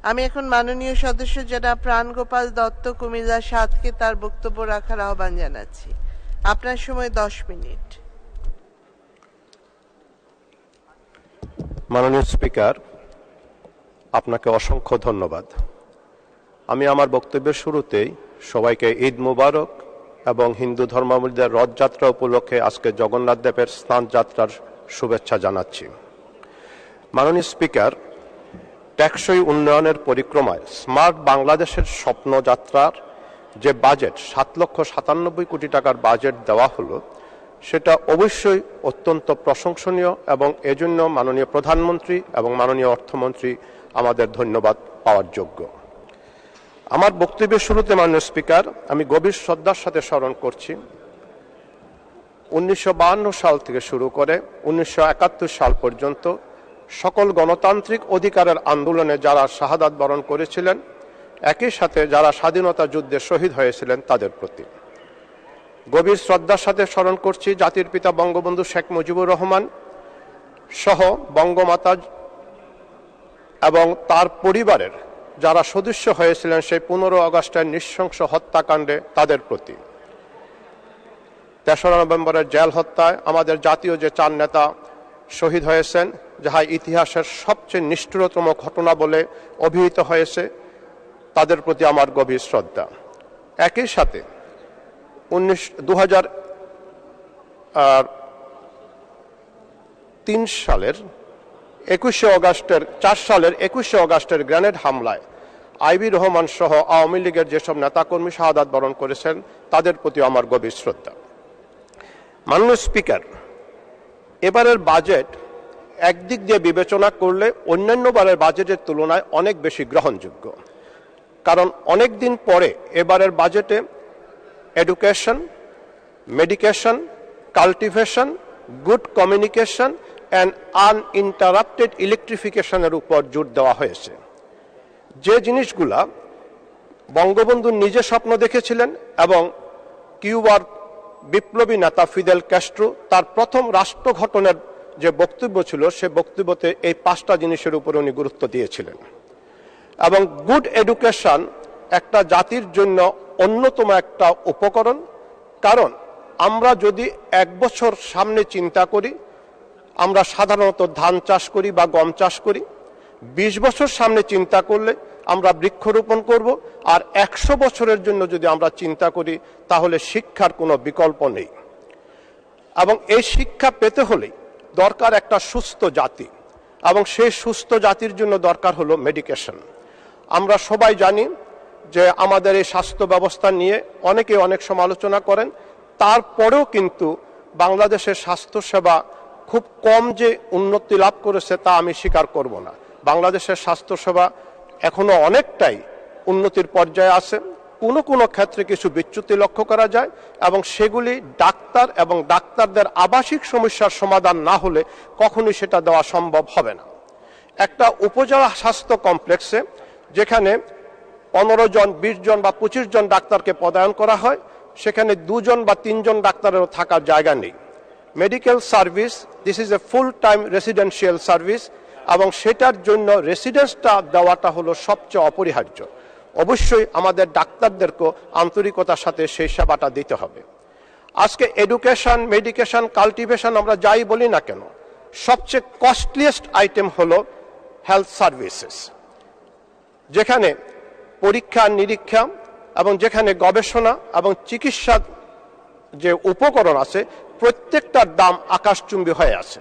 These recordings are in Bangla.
আমি এখন মাননীয় সদস্য জনাব প্রাণগোপাল দত্ত কুমিল্লা ৭কে তার বক্তব্য রাখার আহ্বান জানাচ্ছি। আপনার সময় 10 মিনিট। মাননীয় স্পিকার, আপনাকে অসংখ্য ধন্যবাদ। আমি আমার বক্তব্যের শুরুতেই সবাইকে ঈদ মুবারক এবং হিন্দু ধর্মাবলম্বীদের রথযাত্রা উপলক্ষে আজকে জগন্নাথ দেবের স্নান যাত্রার শুভেচ্ছা জানাচ্ছি। মাননীয় স্পিকার, টেকসই উন্নয়নের পরিক্রমায় স্মার্ট বাংলাদেশের স্বপ্নযাত্রার যে বাজেট 7,97 কোটি টাকার বাজেট দেওয়া হলো, সেটা অবশ্যই অত্যন্ত প্রশংসনীয় এবং এজন্য মাননীয় প্রধানমন্ত্রী এবং মাননীয় অর্থমন্ত্রী আমাদের ধন্যবাদ পাওয়ার যোগ্য। আমার বক্তব্যের শুরুতে মাননীয় স্পিকার, আমি গভীর শ্রদ্ধার সাথে স্মরণ করছি 1952 সাল থেকে শুরু করে 1971 সাল পর্যন্ত সকল গণতান্ত্রিক অধিকারের আন্দোলনে যারা শাহাদাত বরণ করেছিলেন, একই সাথে যারা স্বাধীনতা যুদ্ধে শহীদ হয়েছিলেন তাদের প্রতি গভীর শ্রদ্ধার সাথে স্মরণ করছি জাতির পিতা বঙ্গবন্ধু শেখ মুজিবুর রহমান সহ বঙ্গমাতা এবং তার পরিবারের যারা সদস্য হয়েছিলেন সেই 15 আগস্টের নৃশংস হত্যাকাণ্ডে তাদের প্রতি। 3রা নভেম্বরের জেল হত্যায় আমাদের জাতীয় যে 4 নেতা শহীদ হয়েছেন, যাহা ইতিহাসের সবচেয়ে নিষ্ঠুরতম ঘটনা বলে অভিহিত হয়েছে, তাদের প্রতি আমার গভীর শ্রদ্ধা। একই সাথে 2003 সালের 21শে আগস্টের 4 সালের 21শে আগস্টের গ্রেনেড হামলায় আইবি রহমান সহ আওয়ামী লীগের যেসব নেতাকর্মী শাহাদাত বরণ করেছেন তাদের প্রতি আমার গভীর শ্রদ্ধা। মাননীয় স্পিকার, এবারের বাজেট একদিক দিয়ে বিবেচনা করলে অন্যান্য বারের বাজেটের তুলনায় অনেক বেশি গ্রহণযোগ্য, কারণ অনেক দিন পরে এবারের বাজেটে education, medication, cultivation, good communication and uninterrupted ইলেকট্রিফিকেশনের উপর জোর দেওয়া হয়েছে। যে জিনিসগুলা বঙ্গবন্ধু নিজে স্বপ্ন দেখেছিলেন এবং কিউবার বিপ্লবী নেতা ফিদেল ক্যাস্ট্রো তার প্রথম রাষ্ট্র গঠনের যে বক্তব্য ছিল, সে বক্তব্যতে এই 5টা জিনিসের উপরে উনি গুরুত্ব দিয়েছিলেন। এবং গুড এডুকেশন একটা জাতির জন্য অন্যতম একটা উপকরণ, কারণ আমরা যদি 1 বছর সামনে চিন্তা করি, আমরা সাধারণত ধান চাষ করি বা গম চাষ করি। 20 বছর সামনে চিন্তা করলে আমরা বৃক্ষরোপণ করব, আর 100 বছরের জন্য যদি আমরা চিন্তা করি তাহলে শিক্ষার কোনো বিকল্প নেই। এবং এই শিক্ষা পেতে হলে দরকার একটা সুস্থ জাতি, এবং সেই সুস্থ জাতির জন্য দরকার হলো মেডিকেশন। আমরা সবাই জানি যে আমাদের এই স্বাস্থ্য ব্যবস্থা নিয়ে অনেকে অনেক সমালোচনা করেন, তারপরেও কিন্তু বাংলাদেশের স্বাস্থ্যসেবা খুব কম যে উন্নতি লাভ করেছে তা আমি স্বীকার করব না। বাংলাদেশের স্বাস্থ্যসেবা এখনো অনেকটাই উন্নতির পর্যায়ে আছে। কোনো ক্ষেত্রে কিছু বিচ্যুতি লক্ষ্য করা যায়, এবং সেগুলি ডাক্তার এবং ডাক্তারদের আবাসিক সমস্যার সমাধান না হলে কখনোই সেটা দেওয়া সম্ভব হবে না। একটা উপজেলা স্বাস্থ্য কমপ্লেক্সে যেখানে 15 জন, 20 জন বা 25 জন ডাক্তারকে পদায়ন করা হয়, সেখানে 2 জন বা 3 জন ডাক্তারেরও থাকার জায়গা নেই। Medical service, this is a full time residential service, এবং সেটার জন্য রেসিডেন্সটা দেওয়াটা হলো সবচেয়ে অপরিহার্য। অবশ্যই আমাদের ডাক্তারদেরকেও আন্তরিকতার সাথে সেই সেবাটা দিতে হবে। আজকে এডুকেশন, মেডিকেশন, কাল্টিভেশন আমরা যাই বলি না কেন, সবচেয়ে কস্টলিয়েস্ট আইটেম হলো হেলথ সার্ভিসেস, যেখানে পরীক্ষা নিরীক্ষা এবং যেখানে গবেষণা এবং চিকিৎসার যে উপকরণ আছে প্রত্যেকটার দাম আকাশচুম্বী হয়ে আছে।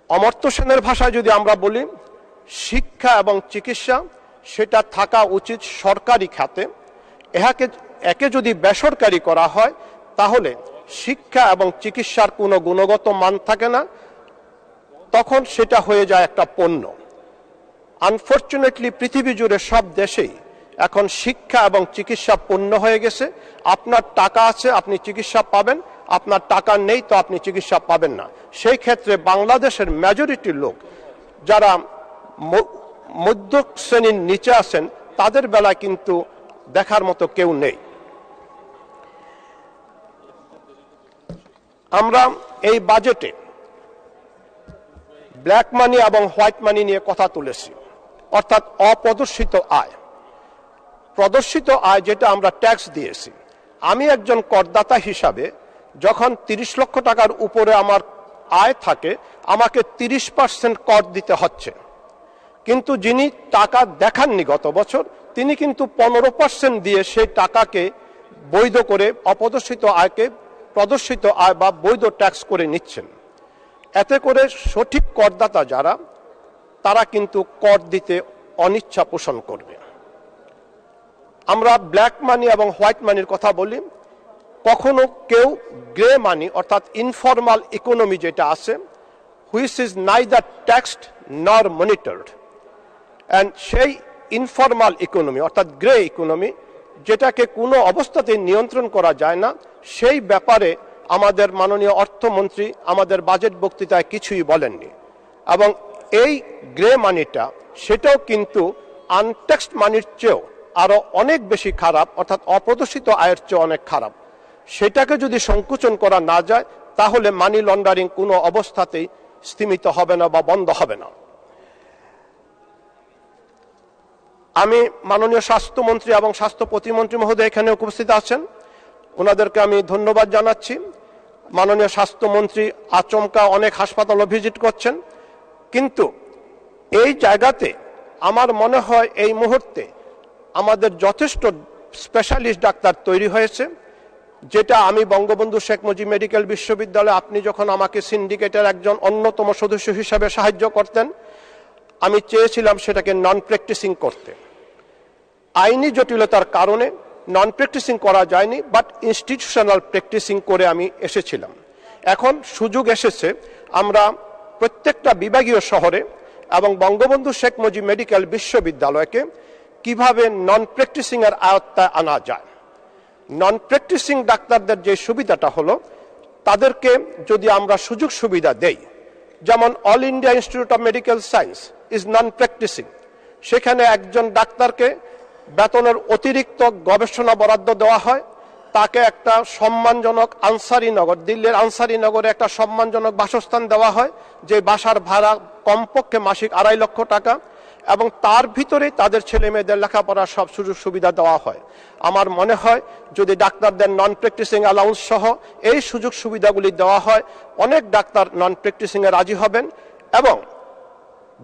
অমর্ত্য সেনের ভাষায় যদি আমরা বলি, শিক্ষা এবং চিকিৎসা সেটা থাকা উচিত সরকারি খাতে। একে যদি বেসরকারি করা হয় তাহলে শিক্ষা এবং চিকিৎসার কোনো গুণগত মান থাকে না, তখন সেটা হয়ে যায় একটা পণ্য। আনফরচুনেটলি পৃথিবী জুড়ে সব দেশেই এখন শিক্ষা এবং চিকিৎসা পণ্য হয়ে গেছে। আপনার টাকা আছে আপনি চিকিৎসা পাবেন, আপনার টাকা নেই তো আপনি চিকিৎসা পাবেন না। সেই ক্ষেত্রে বাংলাদেশের মেজরিটি লোক যারা মধ্য শ্রেণীর নিচে আছেন তাদের বেলায় কিন্তু দেখার মতো কেউ নেই। আমরা এই বাজেটে ব্ল্যাক মানি এবং হোয়াইট মানি নিয়ে কথা তুলেছি। অর্থাৎ অপ্রদর্শিত আয়। প্রদর্শিত আয় যেটা আমরা ট্যাক্স দিয়েছি, আমি একজন করদাতা হিসাবে যখন 30 লক্ষ টাকার উপরে আমার আয় থাকে আমাকে 30% কর দিতে হচ্ছে, কিন্তু যিনি টাকা দেখাননি গত বছর তিনি কিন্তু 15% দিয়ে সেই টাকাকে বৈধ করে অপ্রদর্শিত আয়কে প্রদর্শিত আয় বা বৈধ ট্যাক্স করে নিচ্ছেন। এতে করে সঠিক করদাতা যারা তারা কিন্তু কর দিতে অনিচ্ছা পোষণ করবে। আমরা ব্ল্যাক মানি এবং হোয়াইট মানির কথা বলি, কখনো কেউ গ্রে মানি অর্থাৎ ইনফর্মাল ইকোনমি যেটা আছে, হুইচ ইজ নাইদার ট্যাক্সড নর মনিটরড, অ্যান্ড সেই ইনফর্মাল ইকোনমি অর্থাৎ গ্রে ইকোনমি যেটাকে কোনো অবস্থাতেই নিয়ন্ত্রণ করা যায় না, সেই ব্যাপারে আমাদের মাননীয় অর্থমন্ত্রী আমাদের বাজেট বক্তৃতায় কিছুই বলেননি। এবং এই গ্রে মানিটা সেটাও কিন্তু আনট্যাক্সড মানির চেয়েও আরো অনেক বেশি খারাপ, অর্থাৎ অপ্রদর্শিত আয়ের চেয়ে অনেক খারাপ। সেটাকে যদি সংকুচন করা না যায় তাহলে মানি লন্ডারিং কোনো অবস্থাতেই স্থিমিত হবে না বা বন্ধ হবে না। আমি মাননীয় স্বাস্থ্যমন্ত্রী এবং স্বাস্থ্য প্রতিমন্ত্রী মহোদয় এখানে উপস্থিত আছেন, ওনাদেরকে আমি ধন্যবাদ জানাচ্ছি। মাননীয় স্বাস্থ্যমন্ত্রী আচমকা অনেক হাসপাতালও ভিজিট করছেন, কিন্তু এই জায়গাতে আমার মনে হয় এই মুহূর্তে আমাদের যথেষ্ট স্পেশালিস্ট ডাক্তার তৈরি হয়েছে, যেটা আমি বঙ্গবন্ধু শেখ মুজিব মেডিকেল বিশ্ববিদ্যালয়ে আপনি যখন আমাকে সিন্ডিকেটের একজন অন্যতম সদস্য হিসাবে সাহায্য করতেন, আমি চেয়েছিলাম সেটাকে নন প্র্যাকটিসিং করতে। আইনি জটিলতার কারণে নন প্র্যাকটিসিং করা যায়নি, বাট ইনস্টিটিউশনাল প্র্যাকটিসিং করে আমি এসেছিলাম। এখন সুযোগ এসেছে আমরা প্রত্যেকটা বিভাগীয় শহরে এবং বঙ্গবন্ধু শেখ মুজিব মেডিকেল বিশ্ববিদ্যালয়কে কিভাবে নন প্র্যাকটিসিং এর আয়ত্তায় আনা যায়। নন প্র্যাকটিসিং ডাক্তারদের যে সুবিধাটা হলো, তাদেরকে যদি আমরা সুযোগ সুবিধা দেই, যেমন All India Institute of Medical Science is non practising, সেখানে একজন ডাক্তারকে বেতনের অতিরিক্ত গবেষণা বরাদ্দ দেওয়া হয়, তাকে একটা সম্মানজনক আনসারীনগর, দিল্লির আনসারীনগরে একটা সম্মানজনক বাসস্থান দেওয়া হয়, যে বাসার ভাড়া কমপক্ষে মাসিক 2.5 লক্ষ টাকা, এবং তার ভিতরেই তাদের ছেলে মেয়েদের লেখাপড়ার সব সুযোগ সুবিধা দেওয়া হয়। আমার মনে হয় যদি ডাক্তারদের নন প্র্যাকটিসিং অ্যালাউন্স সহ এই সুযোগ সুবিধাগুলি দেওয়া হয়, অনেক ডাক্তার নন প্র্যাকটিসিং এ রাজি হবেন এবং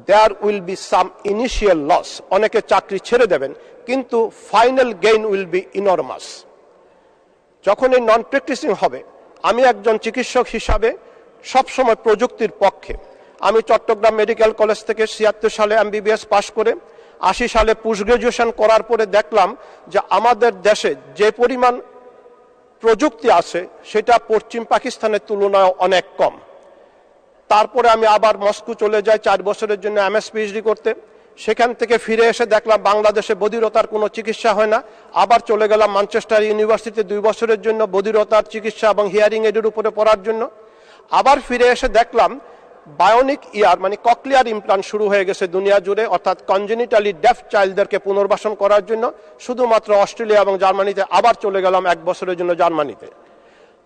there will be some initial loss, অনেকে চাকরি ছেড়ে দেবেন, কিন্তু final gain will be enormous. যখন এই নন প্র্যাকটিসিং হবে, আমি একজন চিকিৎসক হিসাবে সবসময় প্রযুক্তির পক্ষে। আমি চট্টগ্রাম মেডিকেল কলেজ থেকে 76 সালে MBBS পাশ করে 80 সালে পোস্ট গ্রাজুয়েশন করার পরে দেখলাম যে আমাদের দেশে যে পরিমাণ প্রযুক্তি আছে সেটা পশ্চিম পাকিস্তানের তুলনায় অনেক কম। তারপরে আমি আবার মস্কো চলে যাই 4 বছরের জন্য MS PhD করতে। সেখান থেকে ফিরে এসে দেখলাম বাংলাদেশে বধিরতার কোনো চিকিৎসা হয় না। আবার চলে গেলাম ম্যানচেস্টার ইউনিভার্সিটিতে 2 বছরের জন্য বধিরতার চিকিৎসা এবং হিয়ারিং এডের উপরে পড়ার জন্য। আবার ফিরে এসে দেখলাম বায়োনিক ইয়ার মানে ককলিয়ার ইমপ্লান্ট শুরু হয়ে গেছে দুনিয়া জুড়ে, অর্থাৎ কনজেনিটালি ডেফ চাইল্ডদেরকে পুনর্বাসন করার জন্য, শুধুমাত্র অস্ট্রেলিয়া এবং জার্মানিতে। আবার চলে গেলাম 1 বছরের জন্য জার্মানিতে।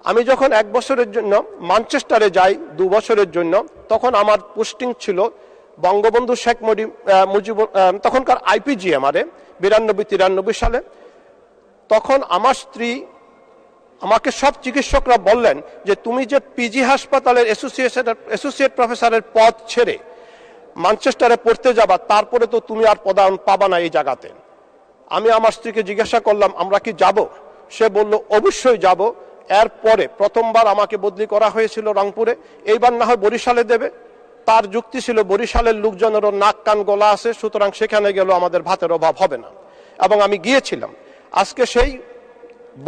আমি যখন 1 বছরের জন্য ম্যানচেস্টারে যাই 2 বছরের জন্য, তখন আমার পোস্টিং ছিল বঙ্গবন্ধু শেখ মুজিব তখনকার IPGMR-এ 92-93 সালে। তখন আমার স্ত্রী আমাকে সব চিকিৎসকরা বললেন যে তুমি যে পিজি হাসপাতালের অ্যাসোসিয়েট প্রফেসরের পদ ছেড়ে ম্যানচেস্টারে পড়তে যাবা, তারপরে তো তুমি আর পদায়ন পাবা না এই জায়গাতে। আমি আমার স্ত্রীকে জিজ্ঞাসা করলাম আমরা কি যাব? সে বলল অবশ্যই যাব। এরপরে প্রথমবার আমাকে বদলি করা হয়েছিল রংপুরে, এইবার না হয় বরিশালে দেবে। তার যুক্তি ছিল বরিশালের লোকজনেরও নাক কান গলা আছে, সুতরাং সেখানে গেলেও আমাদের ভাতের অভাব হবে না। এবং আমি গিয়েছিলাম। আজকে সেই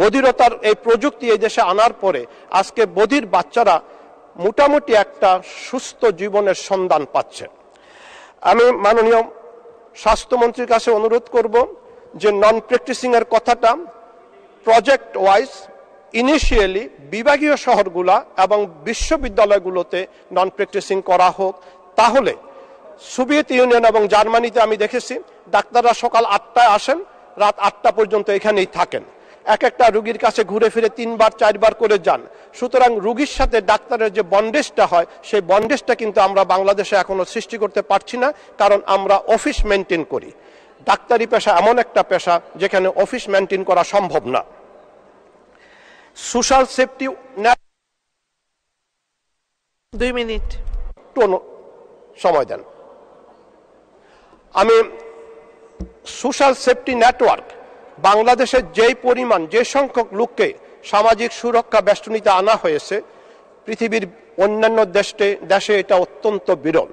বধিরতার এই প্রযুক্তি এই দেশে আনার পরে আজকে বধির বাচ্চারা মোটামুটি একটা সুস্থ জীবনের সন্ধান পাচ্ছে। আমি মাননীয় স্বাস্থ্যমন্ত্রীর কাছে অনুরোধ করব যে নন প্র্যাকটিসিং এর কথাটা প্রজেক্ট ওয়াইজ ইনিশিয়ালি বিভাগীয় শহরগুলা এবং বিশ্ববিদ্যালয়গুলোতে নন প্র্যাকটিসিং করা হোক। তাহলে সোভিয়েত ইউনিয়ন এবং জার্মানিতে আমি দেখেছি ডাক্তাররা সকাল 8টায় আসেন, রাত 8টা পর্যন্ত এখানেই থাকেন। এক একটা রুগীর কাছে ঘুরে ফিরে 3বার 4বার করে যান। সুতরাং রুগীর সাথে ডাক্তারের যে বন্ডেজটা হয় সেই বন্ডেজটা কিন্তু আমরা বাংলাদেশে এখনো সৃষ্টি করতে পারছি না, কারণ আমরা অফিস মেনটেন করি। ডাক্তারি পেশা এমন একটা পেশা যেখানে অফিস মেনটেন করা সম্ভব না। সোশ্যাল সেফটি নেট 2 মিনিট সময় দেন। আমি সোশ্যাল সেফটি নেটওয়ার্ক বাংলাদেশে যেই পরিমাণ যে সংখ্যক লোককে সামাজিক সুরক্ষা বেষ্টনীতে আনা হয়েছে, পৃথিবীর অন্যান্য দেশে এটা অত্যন্ত বিরল।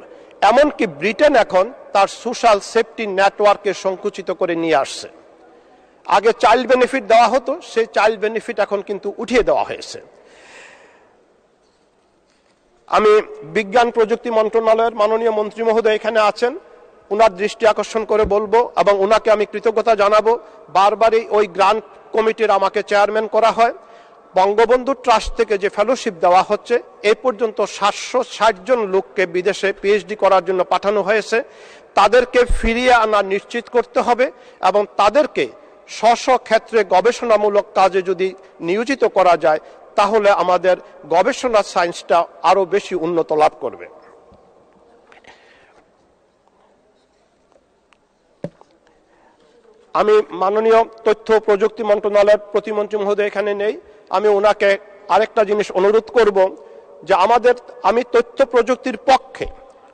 এমনকি ব্রিটেন এখন তার সোশ্যাল সেফটি নেটওয়ার্কে সংকুচিত করে নিয়ে আসছে। আগে চাইল্ড বেনিফিট দেওয়া হতো, সেই চাইল্ড বেনিফিট এখন কিন্তু উঠিয়ে দেওয়া হয়েছে। আমি বিজ্ঞান প্রযুক্তি মন্ত্রণালয়ের মাননীয় মন্ত্রী মহোদয় এখানে আছেন, উনার দৃষ্টি আকর্ষণ করে বলবো এবং উনাকে আমি কৃতজ্ঞতা জানাবো। বারবারই ওই গ্রান্ট কমিটির আমাকে চেয়ারম্যান করা হয়। বঙ্গবন্ধু ট্রাস্ট থেকে যে ফেলোশিপ দেওয়া হচ্ছে, এই পর্যন্ত 760 জন লোককে বিদেশে পিএইচডি করার জন্য পাঠানো হয়েছে। তাদেরকে ফিরিয়ে আনা নিশ্চিত করতে হবে এবং তাদেরকে স্ব ক্ষেত্রে গবেষণামূলক কাজে যদি নিয়োজিত করা যায়, তাহলে আমাদের গবেষণা সায়েন্সটা আরো বেশি উন্নত লাভ করবে। আমি মাননীয় তথ্য প্রযুক্তি মন্ত্রণালয়ের প্রতিমন্ত্রী মহোদয় এখানে নেই, আমি ওনাকে আরেকটা জিনিস অনুরোধ করব যে আমি তথ্য প্রযুক্তির পক্ষে,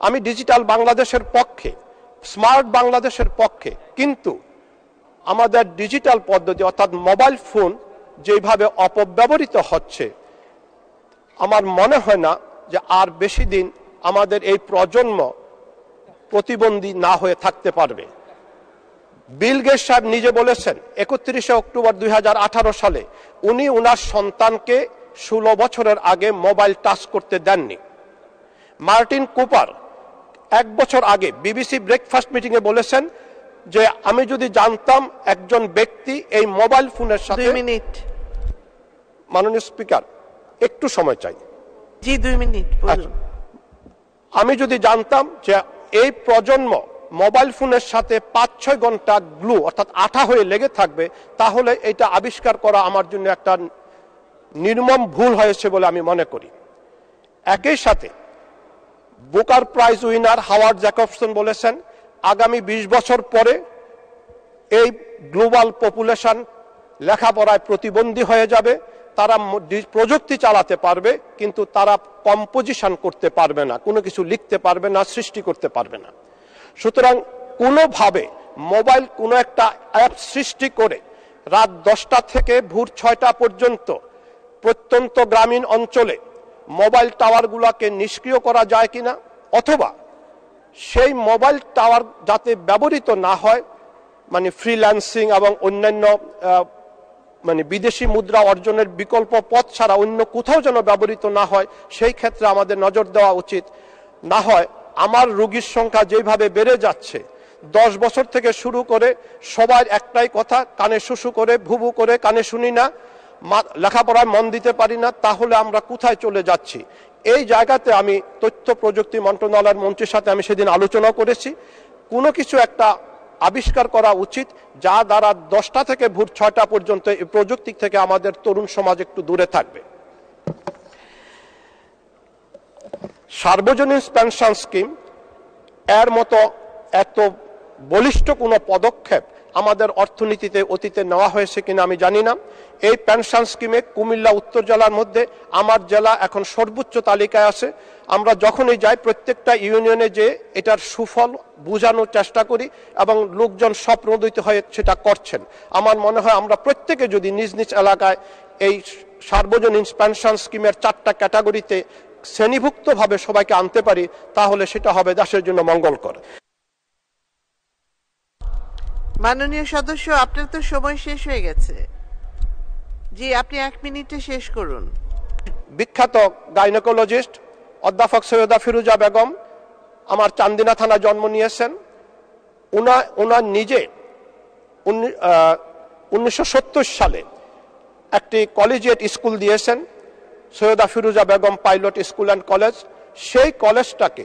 আমি ডিজিটাল বাংলাদেশের পক্ষে, স্মার্ট বাংলাদেশের পক্ষে, কিন্তু আমাদের ডিজিটাল পদ্ধতি অর্থাৎ মোবাইল ফোন যেভাবে অপব্যবহৃত হচ্ছে, আমার মনে হয় না যে আর বেশি দিন আমাদের এই প্রজন্ম প্রতিবন্ধী না হয়ে থাকতে পারবে। বিল গেটস সাহেব নিজে বলেছেন 31শে অক্টোবর 2018 সালে উনি ওনার সন্তানকে 16 বছরের আগে মোবাইল টাচ করতে দেননি। মার্টিন কুপার 1 বছর আগে বিবিসি ব্রেকফাস্ট মিটিংয়ে বলেছেন যে আমি যদি জানতাম একজন ব্যক্তি এই মোবাইল ফোনের সাথে। 2 মিনিট। মাননীয় স্পিকার, একটু সময় চাই। জি 2 মিনিট বলুন। আমি যদি জানতাম যে এই প্রজন্ম মোবাইল ফোনের সাথে 5-6 ঘন্টা গ্লু অর্থাৎ আঠা হয়ে লেগে থাকবে, তাহলে এটা আবিষ্কার করা আমার জন্য একটা নির্মম ভুল হয়েছে বলে আমি মনে করি। একই সাথে Booker prize winner Howard Jacobson বলেছেন আগামী 20 বছর পরে এই গ্লোবাল পপুলেশন লেখাপড়ায় প্রতিবন্ধী হয়ে যাবে। তারা প্রযুক্তি চালাতে পারবে কিন্তু তারা কম্পোজিশন করতে পারবে না, কোনো কিছু লিখতে পারবে না, সৃষ্টি করতে পারবে না। সুতরাং কোনোভাবে মোবাইল কোনো একটা অ্যাপ সৃষ্টি করে রাত 10টা থেকে ভোর 6টা পর্যন্ত প্রত্যন্ত গ্রামীণ অঞ্চলে মোবাইল টাওয়ারগুলোকে নিষ্ক্রিয় করা যায় কিনা, অথবা সেই মোবাইল টাওয়ার যাতে ব্যবহৃত না হয়, মানে ফ্রিল্যান্সিং এবং অন্যান্য বিদেশি মুদ্রা অর্জনের বিকল্প পথ ছাড়া অন্য কোথাও যেন ব্যবহৃত না হয়, সেই ক্ষেত্রে আমাদের নজর দেওয়া উচিত। না হয় আমার রোগীর সংখ্যা যেভাবে বেড়ে যাচ্ছে, 10 বছর থেকে শুরু করে সবার একটাই কথা, কানে শুশু করে ভুবু করে, কানে শুনি না, লেখাপড়ায় মন দিতে পারি না, তাহলে আমরা কোথায় চলে যাচ্ছি? এই জায়গাতে আমি তথ্য প্রযুক্তি মন্ত্রণালয়ের মন্ত্রীর সাথে আমি সেদিন আলোচনা করেছি, কোনো কিছু একটা আবিষ্কার করা উচিত যা দ্বারা 10টা থেকে ভোর 6টা পর্যন্ত এই প্রযুক্তি থেকে আমাদের তরুণ সমাজ একটু দূরে থাকবে। সার্বজনীন পেনশন স্কিম এর মতো এত বলিষ্ঠ কোনো পদক্ষেপ আমাদের অর্থনীতিতে অতীতে নেওয়া হয়েছে কিনা আমি জানি না। এই পেনশন স্কিমে কুমিল্লা উত্তর জেলার মধ্যে আমার জেলা এখন সর্বোচ্চ তালিকায় আছে। আমরা যখনই যাই প্রত্যেকটা ইউনিয়নে যে এটার সুফল বোঝানোর চেষ্টা করি এবং লোকজন স্বপ্নোদিত হয়ে সেটা করছেন। আমার মনে হয় আমরা প্রত্যেকে যদি নিজ নিজ এলাকায় এই সার্বজনীন পেনশন স্কিমের 4টা ক্যাটাগরিতে শ্রেণীভুক্তভাবে সবাইকে আনতে পারি, তাহলে সেটা হবে দেশের জন্য মঙ্গলকর। মাননীয় সদস্য, আপনার তো সময় শেষ হয়ে গেছে। জি, আপনি 1 মিনিটে শেষ করুন। বিখ্যাত গাইনোকোলজিস্ট অধ্যাপক সৈয়দা ফিরোজা বেগম আমার চান্দিনা থানা জন্ম নিয়েছেন। ওনার নিজে 1970 সালে একটি কলেজিয়েট স্কুল দিয়েছেন, Syeda Firoza Begum pilot school and college. সেই কলেজটাকে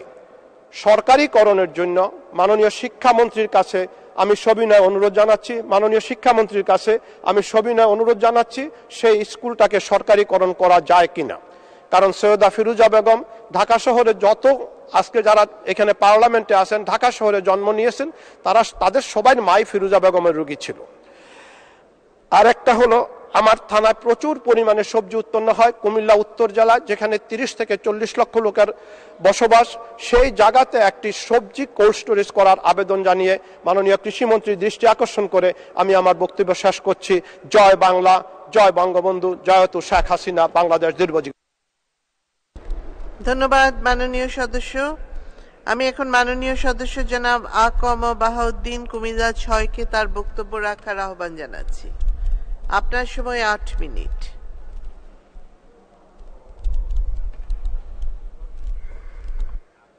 সরকারিকরণের জন্য মাননীয় শিক্ষামন্ত্রীর কাছে আমি সবিনয় অনুরোধ জানাচ্ছি, মাননীয় শিক্ষামন্ত্রীর কাছে আমি সবিনয় অনুরোধ জানাচ্ছি সেই স্কুলটাকে সরকারিকরণ করা যায় কিনা। কারণ সৈয়দা ফিরুজা বেগম ঢাকা শহরে যত আজকে যারা এখানে পার্লামেন্টে আছেন ঢাকা শহরে জন্ম নিয়েছেন তাদের সবাই মাই ফিরুজা বেগমের রোগী ছিল। আর একটা হলো আমার থানায় প্রচুর পরিমাণে সবজি উৎপন্ন হয় কুমিল্লা উত্তর জেলায়, যেখানে 30 থেকে 40 লক্ষ লোকের বসবাস। সেই জায়গাতে একটি সবজি কোল্ড স্টোরেজ করার আবেদন জানিয়ে মাননীয় কৃষিমন্ত্রীর দৃষ্টি আকর্ষণ করে আমি আমার বক্তব্য শেষ করছি। জয় বাংলা, জয় বঙ্গবন্ধু, জয়তু শেখ হাসিনা, বাংলাদেশ দীর্ঘজীবী। ধন্যবাদ মাননীয় সদস্য। আমি এখন মাননীয় সদস্য জনাব আকম বাহাউদ্দিন কুমিল্লা 6 কে তার বক্তব্য রাখার আহ্বান জানাচ্ছি। আপনার সময় 8 মিনিট।